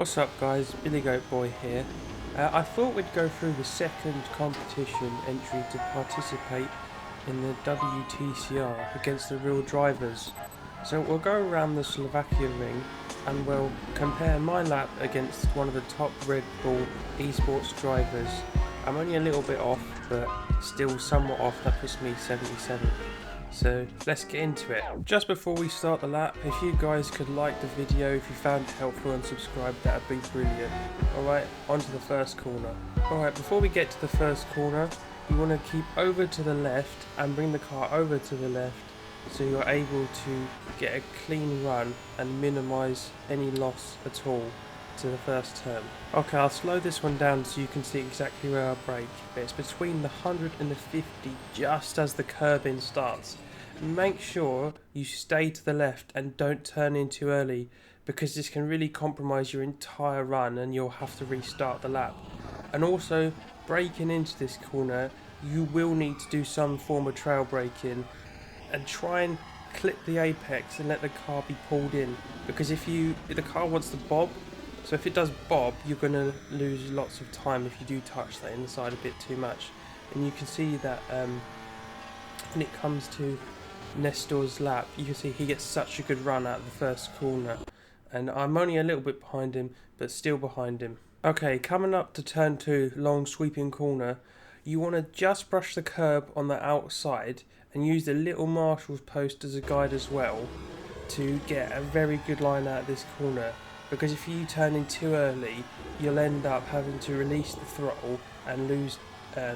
What's up guys, Billy Goat Boy here. I thought we'd go through the second competition entry to participate in the WTCR against the real drivers. So we'll go around the Slovakia Ring and we'll compare my lap against one of the top Red Bull esports drivers. I'm only a little bit off, but still somewhat off. That puts me 77. So let's get into it. Just before we start the lap, if you guys could like the video if you found it helpful and subscribe, that would be brilliant. Alright, on to the first corner. Alright, before we get to the first corner, you want to keep over to the left and bring the car over to the left so you're able to get a clean run and minimise any loss at all to the first turn. Okay, I'll slow this one down so you can see exactly where I brake, but it's between the 100 and the 50 just as the curbing starts. Make sure you stay to the left and don't turn in too early, because this can really compromise your entire run and you'll have to restart the lap. And also, braking into this corner, you will need to do some form of trail braking and try and clip the apex and let the car be pulled in, because if the car wants to bob, so if it does bob, you're going to lose lots of time if you do touch that inside a bit too much. And you can see that when it comes to Nestor's lap, you can see he gets such a good run out of the first corner. And I'm only a little bit behind him, but still behind him. Okay, coming up to turn 2, long sweeping corner, you want to just brush the curb on the outside and use the little marshal's post as a guide as well to get a very good line out of this corner. Because if you turn in too early, you'll end up having to release the throttle and lose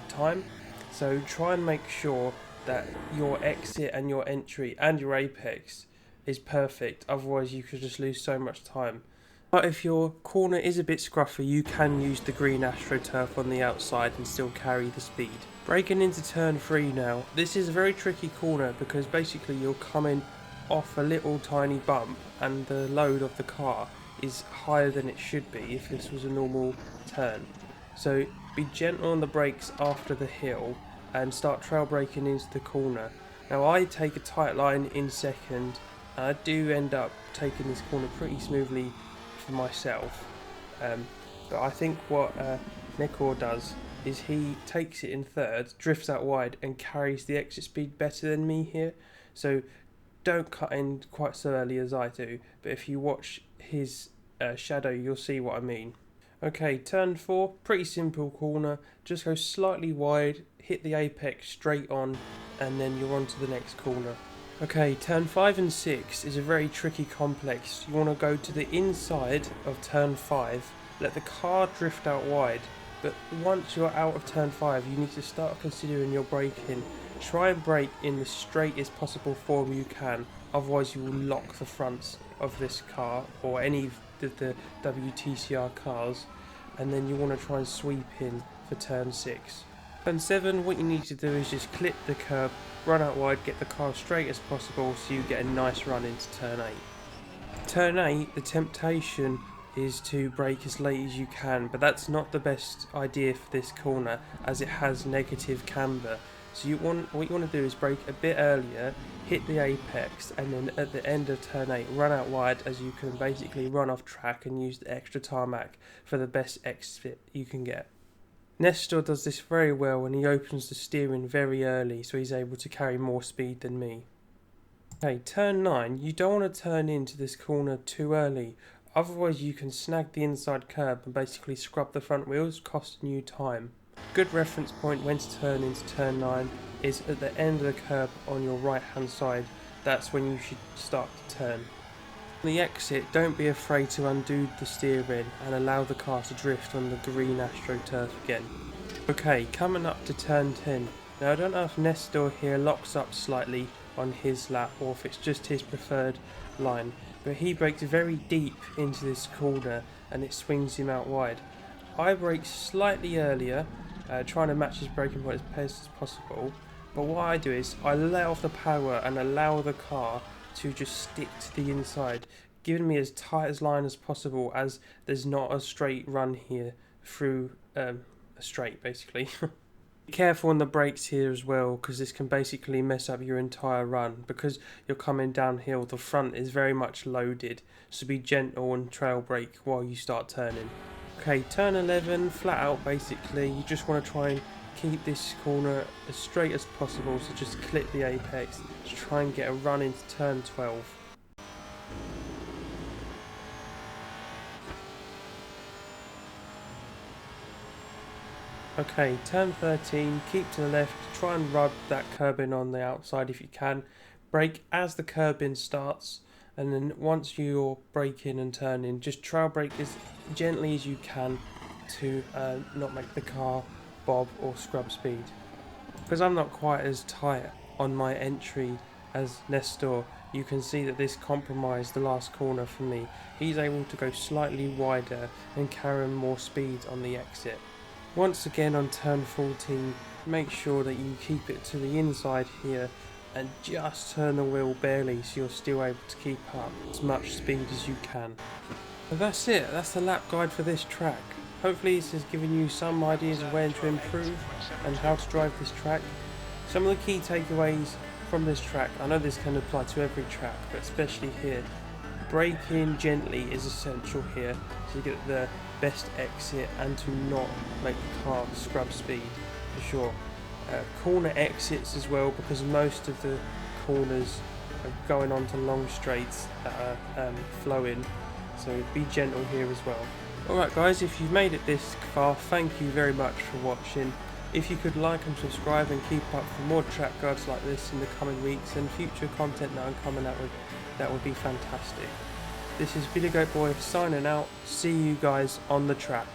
time. So try and make sure that your exit and your entry and your apex is perfect, otherwise you could just lose so much time. But if your corner is a bit scruffy, you can use the green AstroTurf on the outside and still carry the speed. Braking into turn 3 now. This is a very tricky corner because basically you're coming off a little tiny bump and the load of the car is higher than it should be if this was a normal turn. So be gentle on the brakes after the hill and start trail braking into the corner. Now I take a tight line in second and I do end up taking this corner pretty smoothly for myself. But I think what Nekor does is he takes it in third, drifts out wide and carries the exit speed better than me here. So don't cut in quite so early as I do, but if you watch his shadow you'll see what I mean. Okay, turn 4, pretty simple corner, just go slightly wide, hit the apex straight on and then you're on to the next corner. Okay, turn 5 and 6 is a very tricky complex. You want to go to the inside of turn 5, let the car drift out wide, but once you're out of turn 5 you need to start considering your braking. Try and brake in the straightest possible form you can, otherwise you will lock the fronts of this car or any of the WTCR cars, and then you want to try and sweep in for turn 6. Turn 7, what you need to do is just clip the curb, run out wide, get the car straight as possible so you get a nice run into turn 8. Turn 8, the temptation is to brake as late as you can, but that's not the best idea for this corner as it has negative camber. So what you want to do is brake a bit earlier, hit the apex, and then at the end of turn 8 run out wide, as you can basically run off track and use the extra tarmac for the best exit you can get. Nestor does this very well when he opens the steering very early, so he's able to carry more speed than me. Okay, turn 9, you don't want to turn into this corner too early, otherwise you can snag the inside curb and basically scrub the front wheels, costing you time. Good reference point when to turn into turn 9 is at the end of the curb on your right hand side. That's when you should start to turn. On the exit, don't be afraid to undo the steering and allow the car to drift on the green AstroTurf again. Okay, coming up to turn 10. Now I don't know if Nestor here locks up slightly on his lap or if it's just his preferred line, but he brakes very deep into this corner and it swings him out wide. I brake slightly earlier, trying to match his braking point as best as possible, but what I do is I let off the power and allow the car to just stick to the inside, giving me as tight as line as possible, as there's not a straight run here through a straight basically. Be careful on the brakes here as well, because this can basically mess up your entire run. Because you're coming downhill, the front is very much loaded, so be gentle and trail brake while you start turning. Okay, turn 11, flat out basically. You just want to try and keep this corner as straight as possible, so just clip the apex to try and get a run into turn 12. Okay, turn 13, keep to the left, try and rub that curb in on the outside if you can. Brake as the curb in starts, and then once you're braking and turning, just trail brake as gently as you can to not make the car bob or scrub speed. Because I'm not quite as tight on my entry as Nestor, you can see that this compromised the last corner for me. He's able to go slightly wider and carry more speed on the exit. Once again on turn 14, make sure that you keep it to the inside here and just turn the wheel barely so you're still able to keep up as much speed as you can. And that's it, that's the lap guide for this track. Hopefully this has given you some ideas of where to improve and how to drive this track. Some of the key takeaways from this track, I know this can apply to every track, but especially here. Braking gently is essential here to get the best exit and to not make the car scrub speed for sure. Corner exits as well, because most of the corners are going on to long straights that are flowing, so be gentle here as well. Alright guys, if you've made it this far, thank you very much for watching. If you could like and subscribe and keep up for more track guides like this in the coming weeks and future content that I'm coming out with, that would be fantastic. This is Billy Goat Boy signing out. See you guys on the track.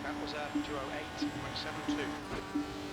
That was a 208.72.